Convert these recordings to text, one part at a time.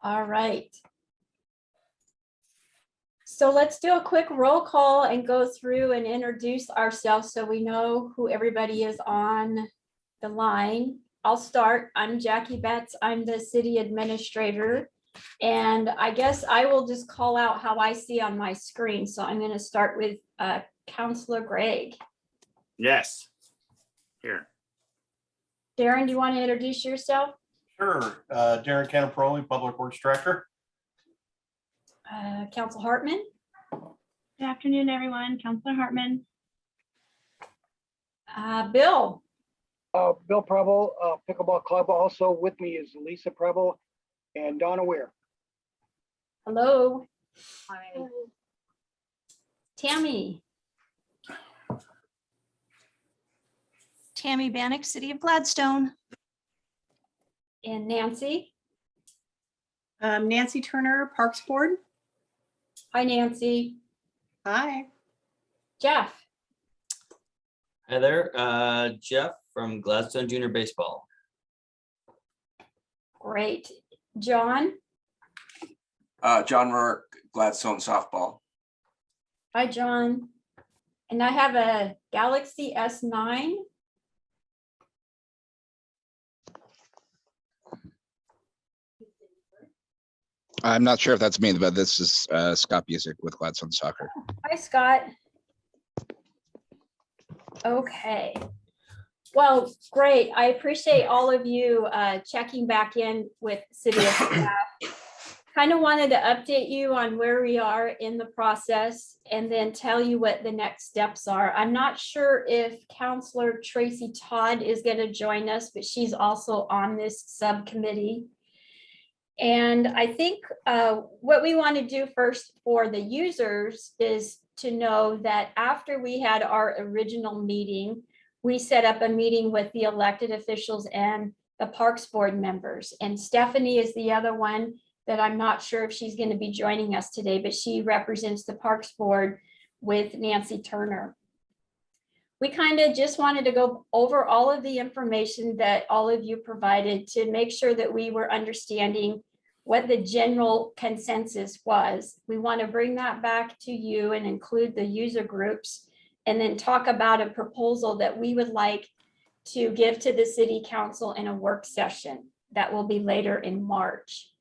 All right. So let's do a quick roll call and go through and introduce ourselves so we know who everybody is on the line. I'll start. I'm Jackie Betts. I'm the city administrator. And I guess I will just call out how I see on my screen. So I'm going to start with Councilor Gregg. Yes. Here. Darren, do you want to introduce yourself? Sure. Darren Canaproli, Public Works Director. Council Hartman. Good afternoon, everyone. Councilor Hartman. Bill. Bill Preble, Pickleball Club. Also with me is Lisa Preble and Donna Weir. Hello. Hi. Tammy. Tammy Bannock, City of Gladstone. And Nancy. Nancy Turner, Parks Board. Hi, Nancy. Hi. Jeff. Hi there, Jeff from Gladstone Junior Baseball. Great. John. John Rourke, Gladstone Softball. Hi, John. And I have a Galaxy S9. I'm not sure if that's me, but this is Scott Busick with Gladstone Soccer. Hi, Scott. Okay. Well, great. I appreciate all of you checking back in with city staff. Kind of wanted to update you on where we are in the process and then tell you what the next steps are. I'm not sure if Councilor Tracy Todd is going to join us, but she's also on this subcommittee. And I think what we want to do first for the users is to know that after we had our original meeting, we set up a meeting with the elected officials and the Parks Board members. And Stephanie is the other one that I'm not sure if she's going to be joining us today, but she represents the Parks Board with Nancy Turner. We kind of just wanted to go over all of the information that all of you provided to make sure that we were understanding what the general consensus was. We want to bring that back to you and include the user groups and then talk about a proposal that we would like to give to the city council in a work session that will be later in March.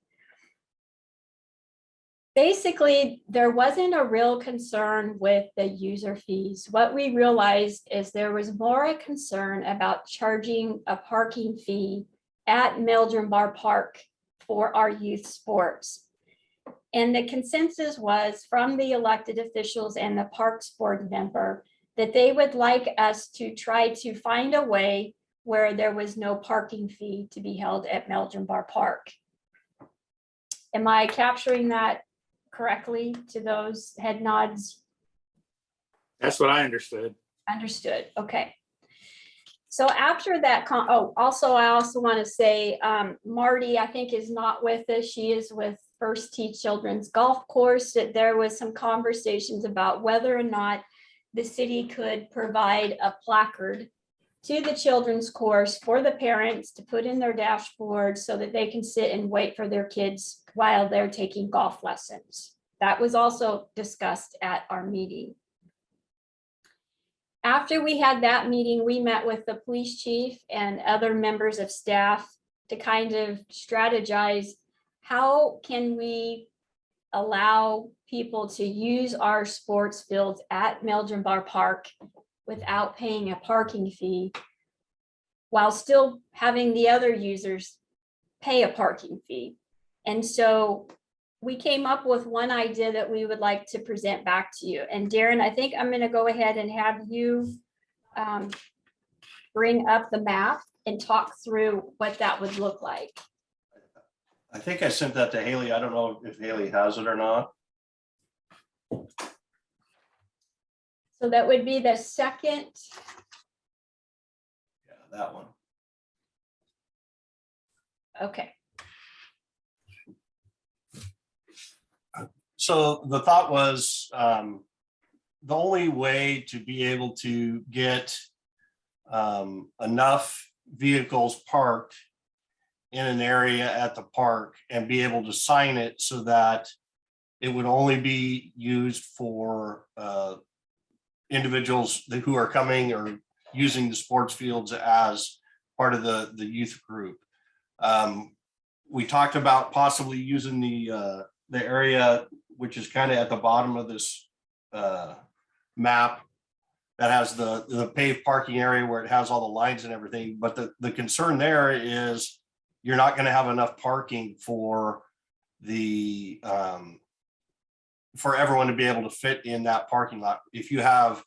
Basically, there wasn't a real concern with the user fees. What we realized is there was more a concern about charging a parking fee at Meldrum Bar Park for our youth sports. And the consensus was from the elected officials and the Parks Board member that they would like us to try to find a way where there was no parking fee to be held at Meldrum Bar Park. Am I capturing that correctly to those head nods? That's what I understood. Understood. Okay. So after that, I also want to say Marty, I think, is not with us. She is with First Tee Children's Golf Course. That there was some conversations about whether or not the city could provide a placard to the children's course for the parents to put in their dashboard so that they can sit and wait for their kids while they're taking golf lessons. That was also discussed at our meeting. After we had that meeting, we met with the police chief and other members of staff to kind of strategize how can we allow people to use our sports fields at Meldrum Bar Park without paying a parking fee while still having the other users pay a parking fee. And so we came up with one idea that we would like to present back to you. And Darren, I think I'm going to go ahead and have you bring up the map and talk through what that would look like. I think I sent that to Haley. I don't know if Haley has it or not. So that would be the second. Yeah, that one. Okay. So the thought was the only way to be able to get enough vehicles parked in an area at the park and be able to sign it so that it would only be used for individuals who are coming or using the sports fields as part of the youth group. We talked about possibly using the area, which is kind of at the bottom of this map that has the paved parking area where it has all the lines and everything. But the concern there is you're not going to have enough parking for the for everyone to be able to fit in that parking lot. If you have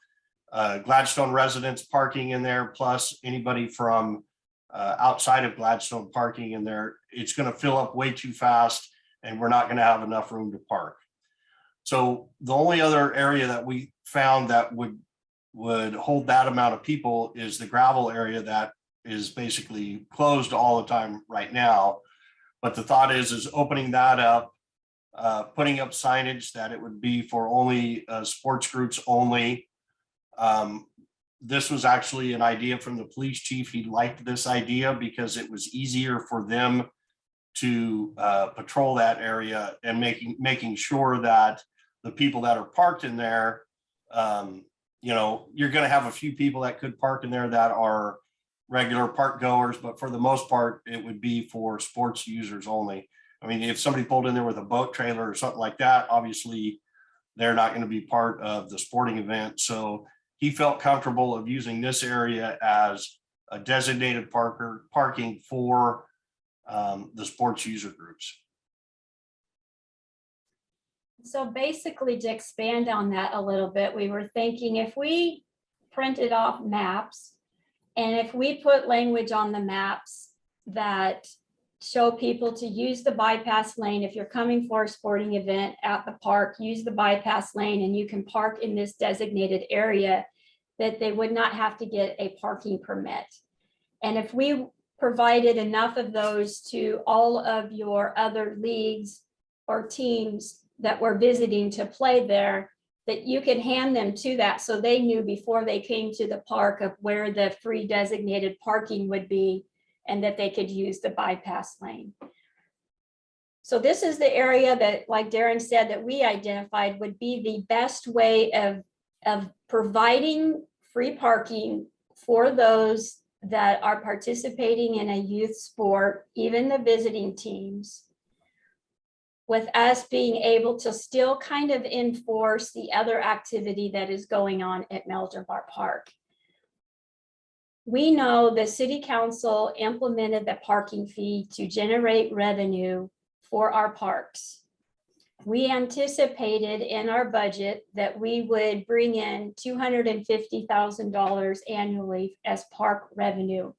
Gladstone residents parking in there, plus anybody from outside of Gladstone parking in there, it's going to fill up way too fast and we're not going to have enough room to park. So the only other area that we found that would hold that amount of people is the gravel area that is basically closed all the time right now. But the thought is opening that up, putting up signage that it would be for only sports groups only. This was actually an idea from the police chief. He liked this idea because it was easier for them to patrol that area and making sure that the people that are parked in there, you know, you're going to have a few people that could park in there that are regular park goers, but for the most part, it would be for sports users only. I mean, if somebody pulled in there with a boat trailer or something like that, obviously they're not going to be part of the sporting event. So he felt comfortable of using this area as a designated parking for the sports user groups. So basically, to expand on that a little bit, we were thinking if we printed off maps and if we put language on the maps that show people to use the bypass lane, if you're coming for a sporting event at the park, use the bypass lane and you can park in this designated area, that they would not have to get a parking permit. And if we provided enough of those to all of your other leagues or teams that were visiting to play there, that you could hand them to that so they knew before they came to the park of where the free designated parking would be and that they could use the bypass lane. So this is the area that, like Darren said, that we identified would be the best way of providing free parking for those that are participating in a youth sport, even the visiting teams, with us being able to still kind of enforce the other activity that is going on at Meldrum-Bar Park. We know the city council implemented the parking fee to generate revenue for our parks. We anticipated in our budget that we would bring in $250,000 annually as park revenue.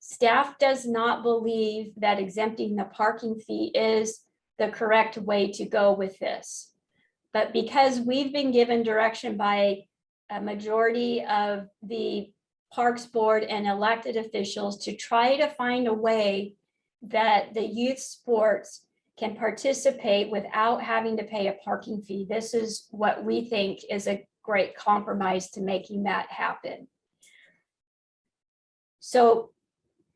Staff does not believe that exempting the parking fee is the correct way to go with this. But because we've been given direction by a majority of the Parks Board and elected officials to try to find a way that the youth sports can participate without having to pay a parking fee, this is what we think is a great compromise to making that happen. So,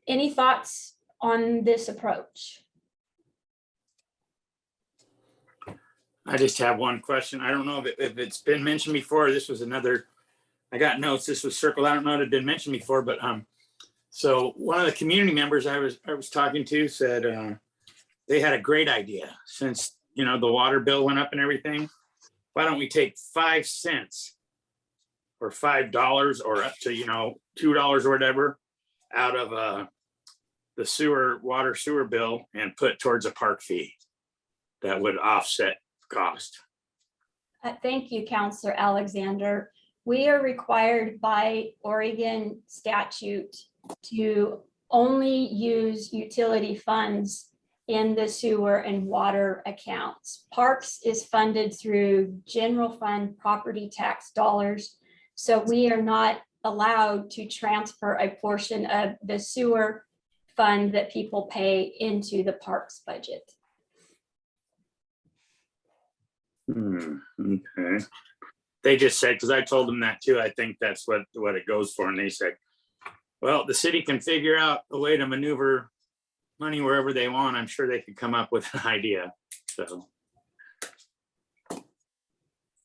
any thoughts on this approach? I just have one question. I don't know if it's been mentioned before. This was another, I got notes. This was circled. I don't know if it had been mentioned before, but so one of the community members I was talking to said they had a great idea. Since, you know, the water bill went up and everything, why don't we take 5 cents or $5 or up to, you know, $2 or whatever out of the water sewer bill and put towards a park fee that would offset cost. Thank you, Councillor Alexander. We are required by Oregon statute to only use utility funds in the sewer and water accounts. Parks is funded through general fund property tax dollars. So we are not allowed to transfer a portion of the sewer fund that people pay into the parks budget. Okay. They just said, because I told them that too, I think that's what it goes for. And they said, well, the city can figure out a way to maneuver money wherever they want, I'm sure they could come up with an idea. So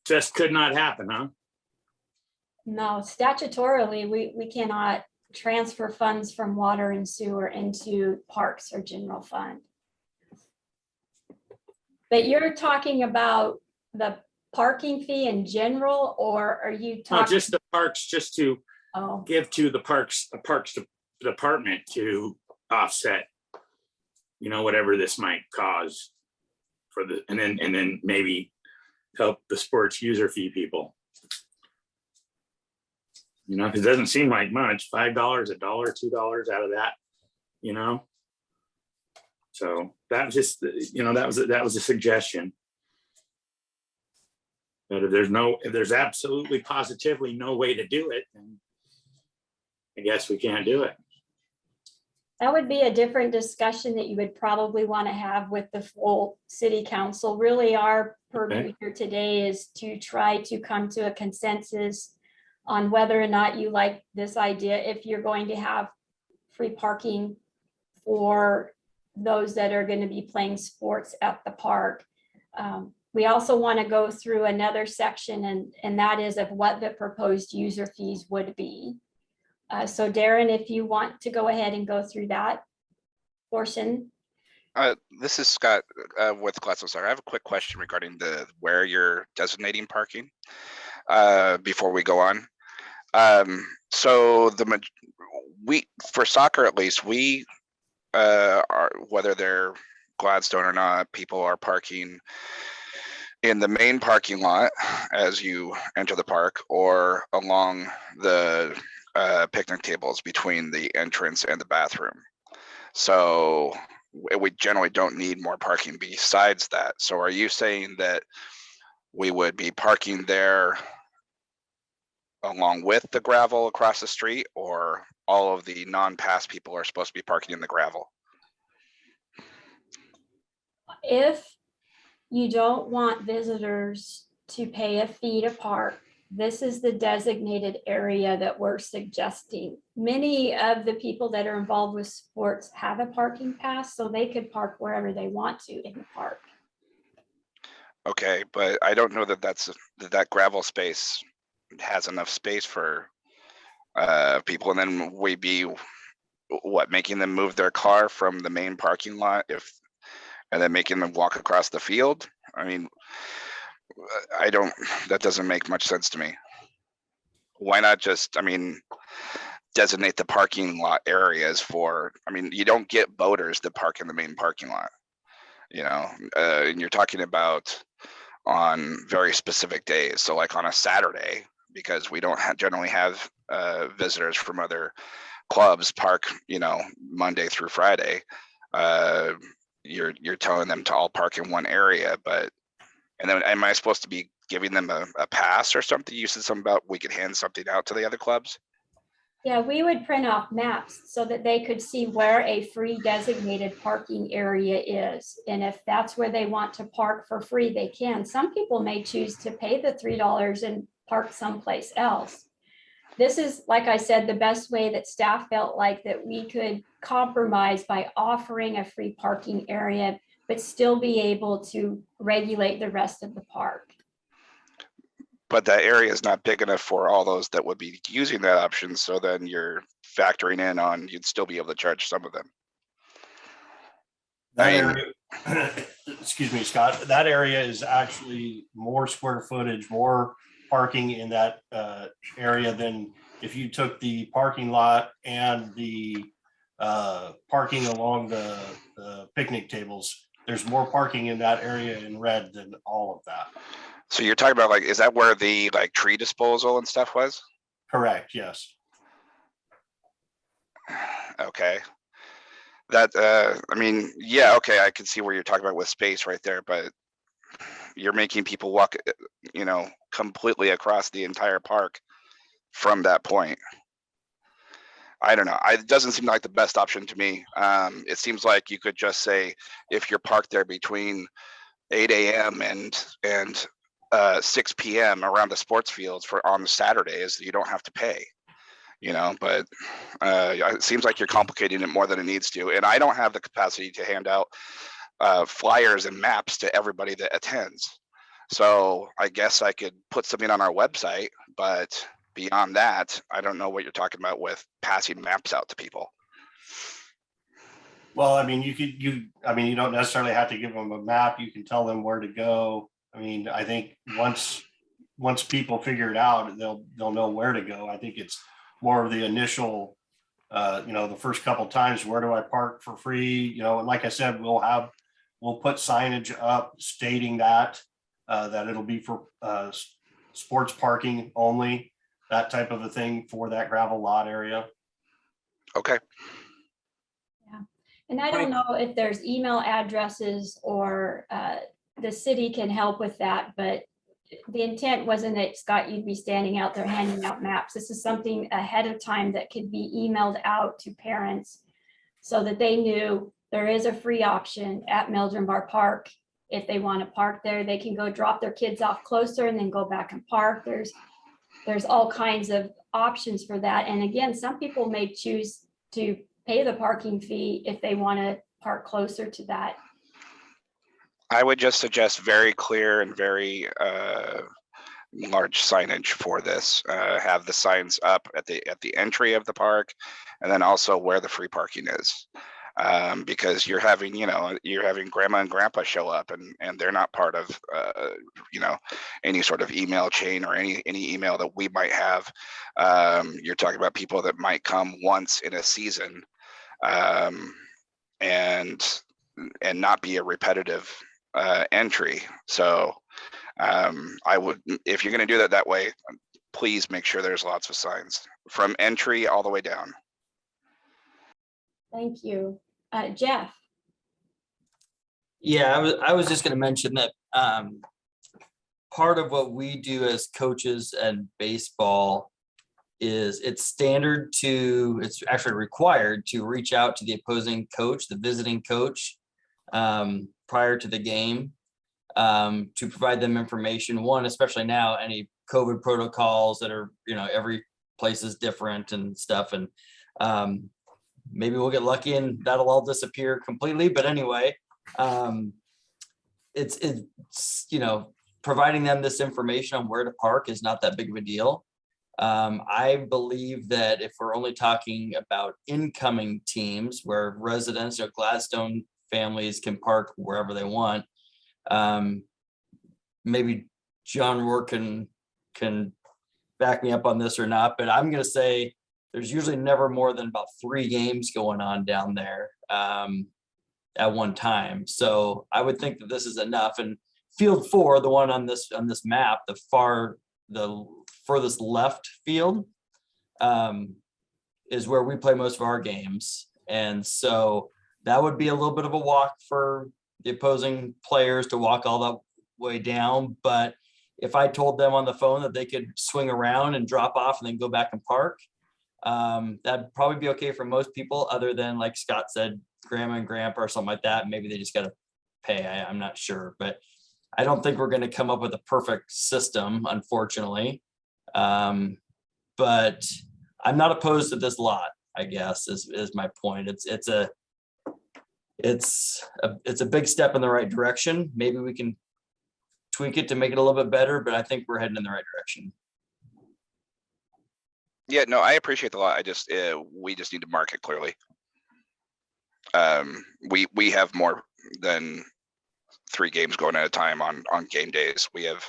just could not happen, huh? No, statutorily, we cannot transfer funds from water and sewer into parks or general fund. But you're talking about the parking fee in general, or are you No, talking? just the parks, just to Oh, give to the parks department to offset, whatever this might cause for the, and then maybe help the sports user fee people. Because it doesn't seem like much, $5, $1, $2 out of that, So that was just, that was a suggestion. But if there's absolutely positively no way to do it, then I guess we can't do it. that would be a different discussion that you would probably want to have with the full city council. Really, our purview here today is to try to come to a consensus on whether or not you like this idea, if you're going to have free parking for those that are going to be playing sports at the park. We also want to go through another section, and that is of what the proposed user fees would be. So Darren, if you want to go ahead and go through that portion. This is Scott with Gladstone. Sorry, I have a quick question regarding where you're designating parking before we go on. So for soccer at least, we are, whether they're Gladstone or not, people are parking in the main parking lot as you enter the park, or along the picnic tables between the entrance and the bathroom. So we generally don't need more parking besides that. So are you saying that we would be parking there along with the gravel across the street, or all of the non-pass people are supposed to be parking in the gravel? If you don't want visitors to pay a fee to park, this is the designated area that we're suggesting. Many of the people that are involved with sports have a parking pass, so they could park wherever they want to in the park. Okay, but I don't know that gravel space has enough space for people, and then we'd be making them move their car from the main parking lot and then making them walk across the field. I mean, that doesn't make much sense to me. Why not just, designate the parking lot areas for, you don't get boaters that park in the main parking lot, and you're talking about on very specific days. So like on a Saturday, because we don't generally have visitors from other clubs park, Monday through Friday. You're telling them to all park in one area, and then am I supposed to be giving them a pass or something? You said something about we could hand something out to the other clubs. Yeah, we would print off maps so that they could see where a free designated parking area is. And if that's where they want to park for free, they can. Some people may choose to pay the $3 and park someplace else. This is, like I said, the best way that staff felt like that we could compromise by offering a free parking area, but still be able to regulate the rest of the park. But that area is not big enough for all those that would be using that option. So then you're factoring in on, you'd still be able to charge some of them. That area, excuse me, Scott, that area is actually more square footage, more parking in that area than if you took the parking lot and the parking along the picnic tables. There's more parking in that area in red than all of that. So you're talking about is that where the tree disposal and stuff was? Correct, yes. Okay. That, yeah, okay, I can see where you're talking about with space right there, but you're making people walk, completely across the entire park from that point. I don't know. It doesn't seem like the best option to me. It seems like you could just say, if you're parked there between 8 a.m. and 6 p.m. around the sports fields on Saturdays, you don't have to pay. but it seems like you're complicating it more than it needs to. And I don't have the capacity to hand out flyers and maps to everybody that attends. So I guess I could put something on our website, but beyond that, I don't know what you're talking about with passing maps out to people. Well, I mean, you don't necessarily have to give them a map. You can tell them where to go. I mean, I think once people figure it out, they'll know where to go. I think it's more of the initial, the first couple times, where do I park for free? And like I said, we'll put signage up stating that it'll be for sports parking only, that type of a thing for that gravel lot area. Okay. And I don't know if there's email addresses or the city can help with that, but the intent wasn't that, Scott, you'd be standing out there handing out maps. This is something ahead of time that could be emailed out to parents so that they knew there is a free option at Mildred Bar Park. If they want to park there, they can go drop their kids off closer and then go back and park. There's all kinds of options for that. And again, some people may choose to pay the parking fee if they want to park closer to that. I would just suggest very clear and very large signage for this. Have the signs up at the entry of the park, and then also where the free parking is. Because you're having grandma and grandpa show up and they're not part of any sort of email chain or any email that we might have. You're talking about people that might come once in a season and not be a repetitive entry. So I would, if you're going to do that way, please make sure there's lots of signs from entry all the way down. Thank you. Jeff. Yeah, I was just going to mention that part of what we do as coaches and baseball is it's actually required to reach out to the opposing coach, the visiting coach, prior to the game, to provide them information. One, especially now, any COVID protocols that are, every place is different and stuff. And maybe we'll get lucky and that'll all disappear completely. But anyway, it's providing them this information on where to park is not that big of a deal. I believe that if we're only talking about incoming teams where residents or Gladstone families can park wherever they want, maybe John Rourke can back me up on this or not, but I'm going to say there's usually never more than about 3 games going on down there at one time. So I would think that this is enough. And field 4, the one on this map, the furthest left field, is where we play most of our games. And so that would be a little bit of a walk for the opposing players to walk all the way down. But if I told them on the phone that they could swing around and drop off and then go back and park, that'd probably be okay for most people, other than, like Scott said, grandma and grandpa or something like that. Maybe they just got to pay. I'm not sure, but I don't think we're going to come up with a perfect system, unfortunately. But I'm not opposed to this lot, I guess, is my point. It's a big step in the right direction. Maybe we can tweak it to make it a little bit better, but I think we're heading in the right direction. Yeah, no, I appreciate the lot. We just need to mark it clearly. We have more than 3 games going at a time on game days. We have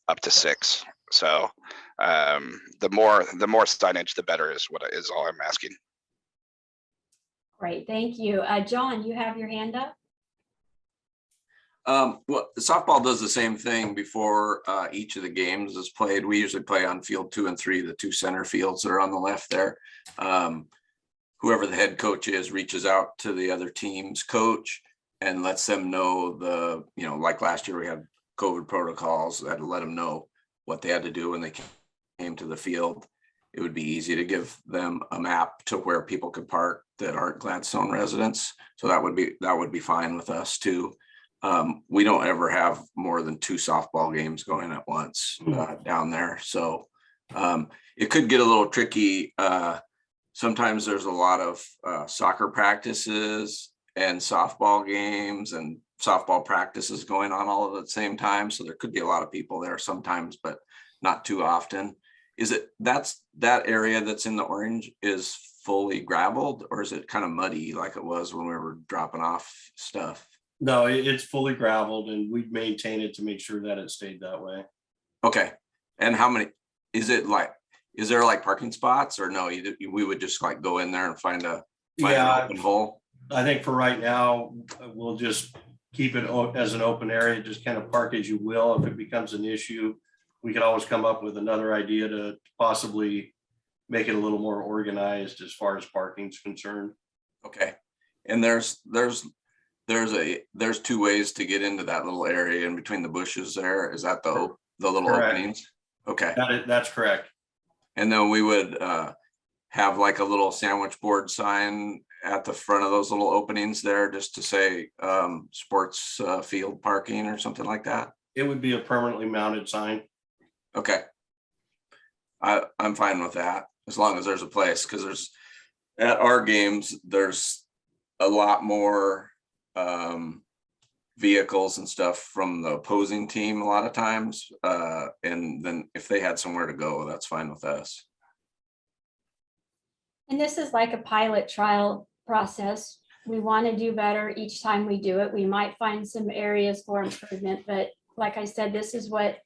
up to 6. So the more signage, the better is all I'm asking. Great, thank you. John, you have your hand up? Well, softball does the same thing before each of the games is played. We usually play on field 2 and 3, the 2 center fields that are on the left there. Whoever the head coach is reaches out to the other team's coach and lets them know like last year we had COVID protocols. I had to let them know what they had to do when they came to the field. It would be easy to give them a map to where people could park that aren't Gladstone residents. So that would be fine with us too. We don't ever have more than 2 softball games going at once down there. So it could get a little tricky. Sometimes there's a lot of soccer practices and softball games and softball practices going on all at the same time. So there could be a lot of people there sometimes, but not too often. Is it that area that's in the orange is fully gravelled, or is it kind of muddy like it was when we were dropping off stuff? No, it's fully gravelled, and we'd maintain it to make sure that it stayed that way. Okay. And how many, is there like parking spots, or no, we would just like go in there and find an open hole? I think for right now, we'll just keep it as an open area, just kind of park as you will. If it becomes an issue, we could always come up with another idea to possibly make it a little more organized as far as parking is concerned. Okay. And there's two ways to get into that little area in between the bushes there. Is that the little Correct. openings? Okay. That's correct. And then we would have like a little sandwich board sign at the front of those little openings there, just to say sports field parking or something like that. It would be a permanently mounted sign. Okay. I'm fine with that, as long as there's a place, because at our games, there's a lot more vehicles and stuff from the opposing team a lot of times. And then if they had somewhere to go, that's fine with us. And this is like a pilot trial process. We want to do better each time we do it. We might find some areas for improvement, but like I said, this is what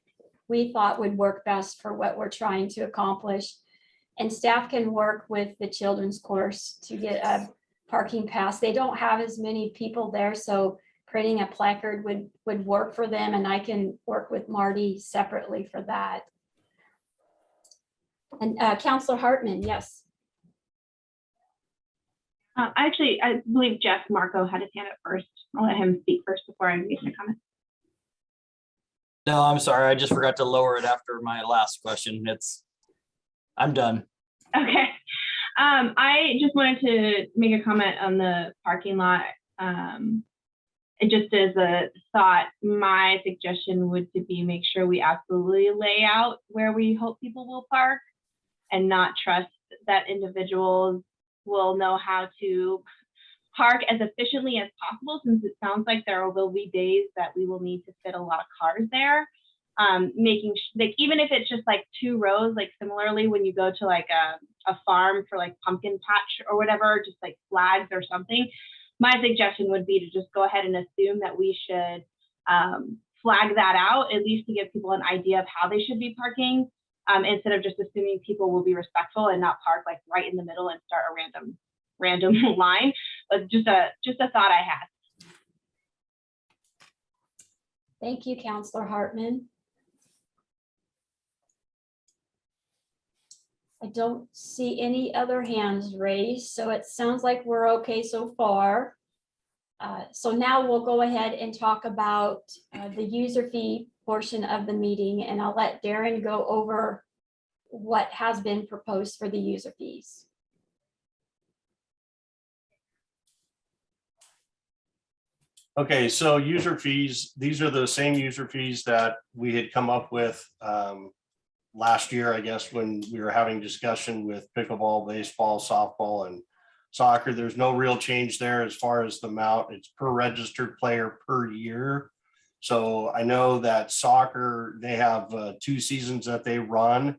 we thought would work best for what we're trying to accomplish. And staff can work with the children's course to get a parking pass. They don't have as many people there, so creating a placard would work for them, and I can work with Marty separately for that. And Counselor Hartman, yes. Actually, I believe Jeff Marco had his hand up first. I'll let him speak first before I make my comment. No, I'm sorry. I just forgot to lower it after my last question. I'm done. Okay. I just wanted to make a comment on the parking lot. Just as a thought, my suggestion would to be make sure we absolutely lay out where we hope people will park, and not trust that individuals will know how to park as efficiently as possible, since it sounds like there will be days that we will need to fit a lot of cars there. Making like, even if it's just like 2 rows, like similarly when you go to like a farm for like pumpkin patch or whatever, just like flags or something, my suggestion would be to just go ahead and assume that we should flag that out, at least to give people an idea of how they should be parking, instead of just assuming people will be respectful and not park like right in the middle and start a random line. But just a thought I had. Thank you, Counselor Hartman. I don't see any other hands raised, so it sounds like we're okay so far. So now we'll go ahead and talk about the user fee portion of the meeting, and I'll let Darren go over what has been proposed for the user fees. Okay, so user fees, these are the same user fees that we had come up with last year, I guess, when we were having discussion with pickleball, baseball, softball, and soccer. There's no real change there as far as the amount. It's per registered player per year. So I know that soccer, they have 2 seasons that they run.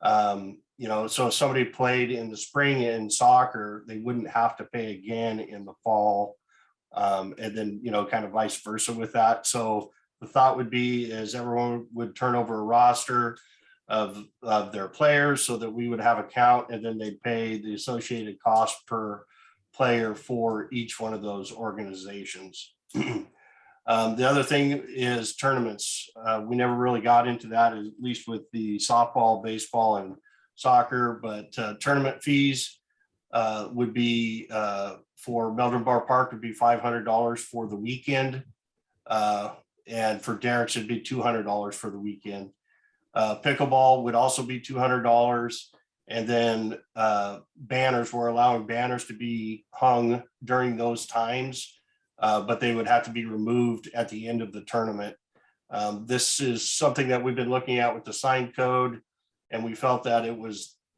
So if somebody played in the spring in soccer, they wouldn't have to pay again in the fall. And then, kind of vice versa with that. So the thought would be is everyone would turn over a roster of their players so that we would have a count, and then they'd pay the associated cost per player for each one of those organizations. The other thing is tournaments. We never really got into that, at least with the softball, baseball, and soccer, but tournament fees would be for Meldrum Bar Park would be $500 for the weekend. And for Derek's, it'd be $200 for the weekend. Pickleball would also be $200. And then banners, we're allowing banners to be hung during those times, but they would have to be removed at the end of the tournament. This is something that we've been looking at with the sign code. And we felt that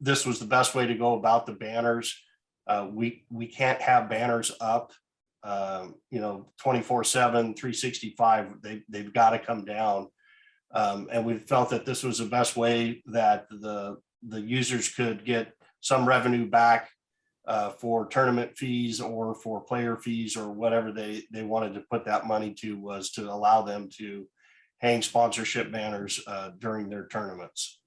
this was the best way to go about the banners. We can't have banners up, 24/7, 365. They've got to come down. And we felt that this was the best way that the users could get some revenue back for tournament fees or for player fees or whatever they wanted to put that money to, was to allow them to hang sponsorship banners during their tournaments.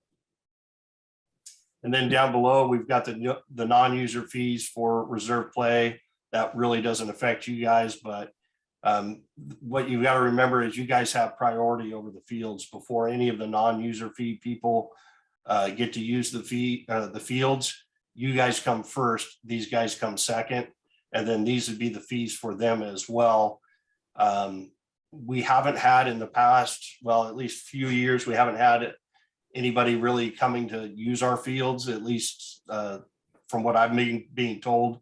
And then down below, we've got the non-user fees for reserve play. That really doesn't affect you guys, but what you've got to remember is you guys have priority over the fields before any of the non-user fee people get to use the fields. You guys come first, these guys come second, and then these would be the fees for them as well. We haven't had in the past, well, at least few years, we haven't had anybody really coming to use our fields, at least from what I'm being told.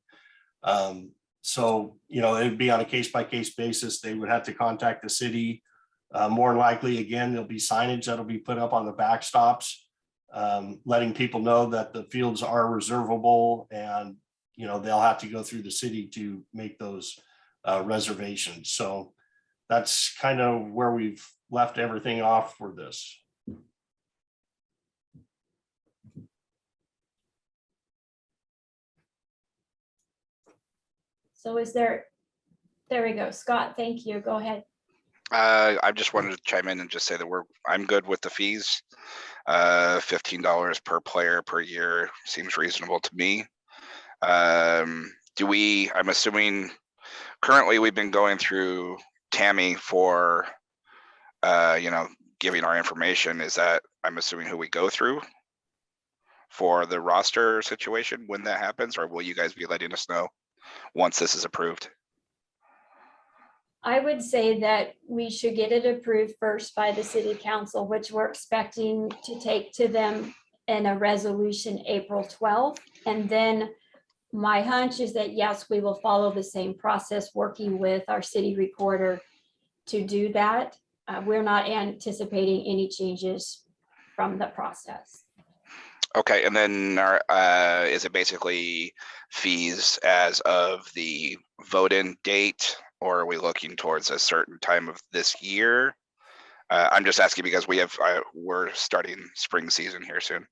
So, it'd be on a case-by-case basis. They would have to contact the city. More than likely, again, there'll be signage that'll be put up on the backstops, letting people know that the fields are reservable, and, they'll have to go through the city to make those reservations. So that's kind of where we've left everything off for this. So there we go. Scott, thank you. Go ahead. I just wanted to chime in and just say that I'm good with the fees. $15 per player per year seems reasonable to me. I'm assuming currently we've been going through Tammy for, giving our information. Is that, I'm assuming, who we go through for the roster situation when that happens, or will you guys be letting us know once this is approved? I would say that we should get it approved first by the city council, which we're expecting to take to them in a resolution April 12th. And then my hunch is that, yes, we will follow the same process, working with our city recorder to do that. We're not anticipating any changes from the process. Okay, and then is it basically fees as of the vote-in date, or are we looking towards a certain time of this year? I'm just asking because we're starting spring season here soon.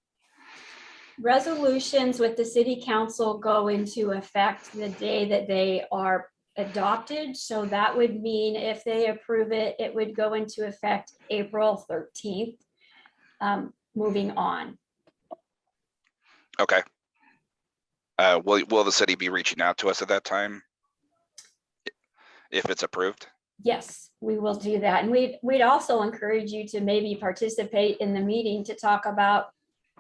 Resolutions with the city council go into effect the day that they are adopted. So that would mean if they approve it, it would go into effect April 13th, moving on. Okay. Will the city be reaching out to us at that time if it's approved? Yes, we will do that. And we'd also encourage you to maybe participate in the meeting to talk about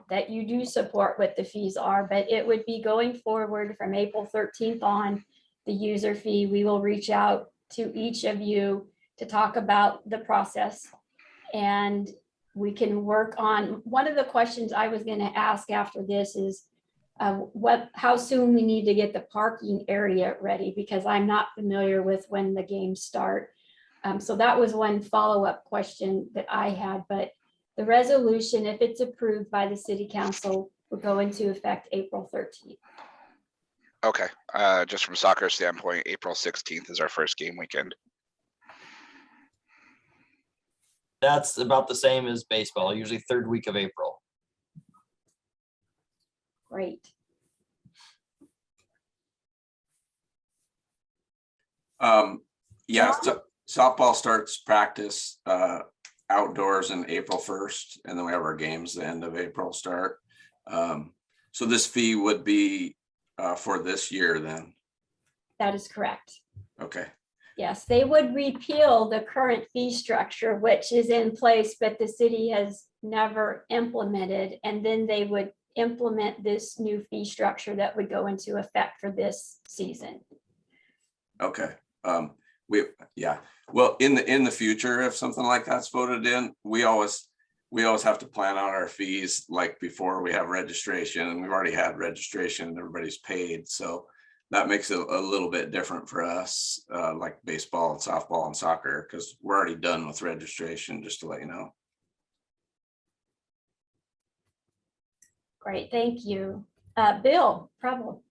that you do support what the fees are, but it would be going forward from April 13th on, the user fee. We will reach out to each of you to talk about the process, and we can work on, one of the questions I was going to ask after this is how soon we need to get the parking area ready, because I'm not familiar with when the games start. So that was one follow-up question that I had, but the resolution, if it's approved by the city council, will go into effect April 13th. Okay, just from soccer standpoint, April 16th is our first game weekend. That's about the same as baseball, usually third week of April. Great. Yeah, so softball starts practice outdoors in April 1st, and then we have our games the end of April start. So this fee would be for this year then? That is correct. Okay. Yes, they would repeal the current fee structure, which is in place, but the city has never implemented. And then they would implement this new fee structure that would go into effect for this season. Okay. Well, in the future, if something like that's voted in, we always have to plan out our fees like before we have registration, and we've already had registration and everybody's paid. So that makes it a little bit different for us, like baseball and softball and soccer, because we're already done with registration, just to let you know. Great, thank you. Bill Preble.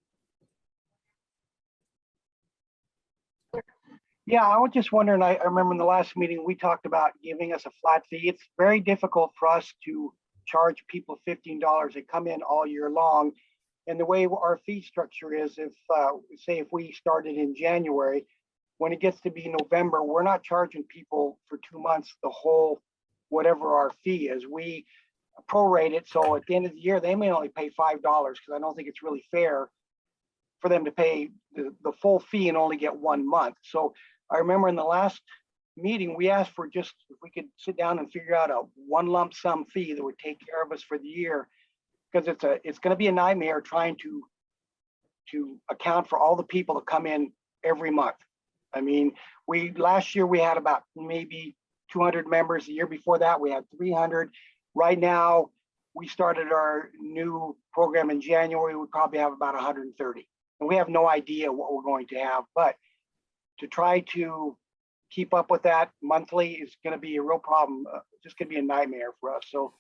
Yeah, I was just wondering, I remember in the last meeting, we talked about giving us a flat fee. It's very difficult for us to charge people $15 that come in all year long. And the way our fee structure is, if say if we started in January, when it gets to be November, we're not charging people for 2 months the whole whatever our fee is. We prorate it, so at the end of the year, they may only pay $5 because I don't think it's really fair for them to pay the full fee and only get 1 month. So I remember in the last meeting, we asked for just if we could sit down and figure out a one lump sum fee that would take care of us for the year, because it's going to be a nightmare trying to account for all the people that come in every month. I mean, last year we had about maybe 200 members. The year before that we had 300. Right now, we started our new program in January. We probably have about 130, and we have no idea what we're going to have. But to try to keep up with that monthly is going to be a real problem. Just going to be a nightmare for us. So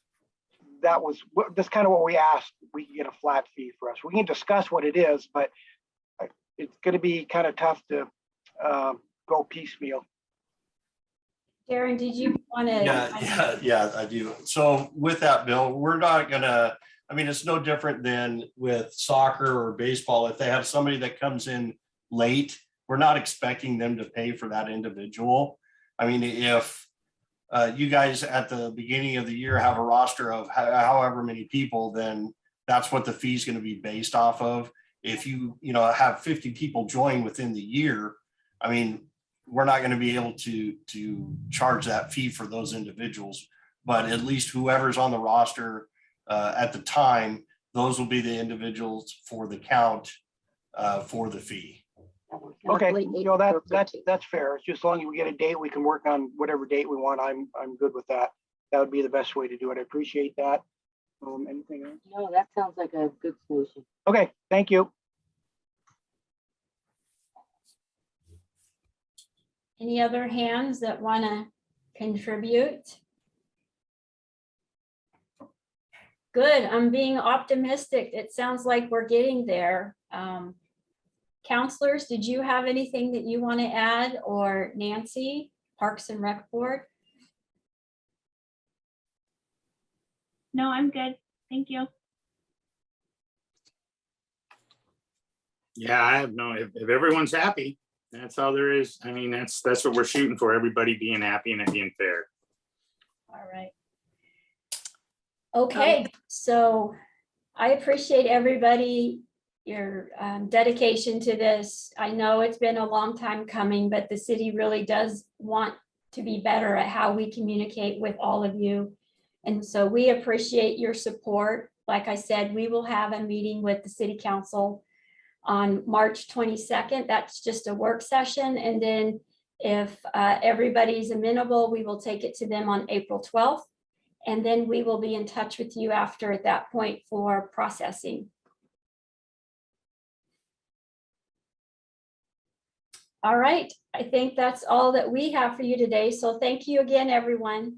that's kind of what we asked. We can get a flat fee for us. We can discuss what it is, but it's going to be kind of tough to go piecemeal. Darren, did you want to? Yeah, I do. So with that, Bill, we're not gonna, I mean, it's no different than with soccer or baseball. If they have somebody that comes in late, we're not expecting them to pay for that individual. I mean, if you guys at the beginning of the year have a roster of however many people, then that's what the fee is going to be based off of. If you have 50 people join within the year, I mean, we're not going to be able to charge that fee for those individuals, but at least whoever's on the roster at the time, those will be the individuals for the count for the fee. Okay, that's fair. It's just as long as we get a date, we can work on whatever date we want. I'm good with that. That would be the best way to do it. I appreciate that. Anything else? No, that sounds like a good solution. Okay, thank you. Any other hands that want to contribute? Good, I'm being optimistic. It sounds like we're getting there. Counselors, did you have anything that you want to add, or Nancy, Parks and Rec Board? No, I'm good. Thank you. Yeah, I have no, if everyone's happy, that's all there is. I mean, that's what we're shooting for, everybody being happy and it being fair. All right. Okay, so I appreciate everybody, your dedication to this. I know it's been a long time coming, but the city really does want to be better at how we communicate with all of you. And so we appreciate your support. Like I said, we will have a meeting with the city council on March 22nd. That's just a work session. And then if everybody's amenable, we will take it to them on April 12th. And then we will be in touch with you after at that point for processing. All right, I think that's all that we have for you today. So thank you again, everyone.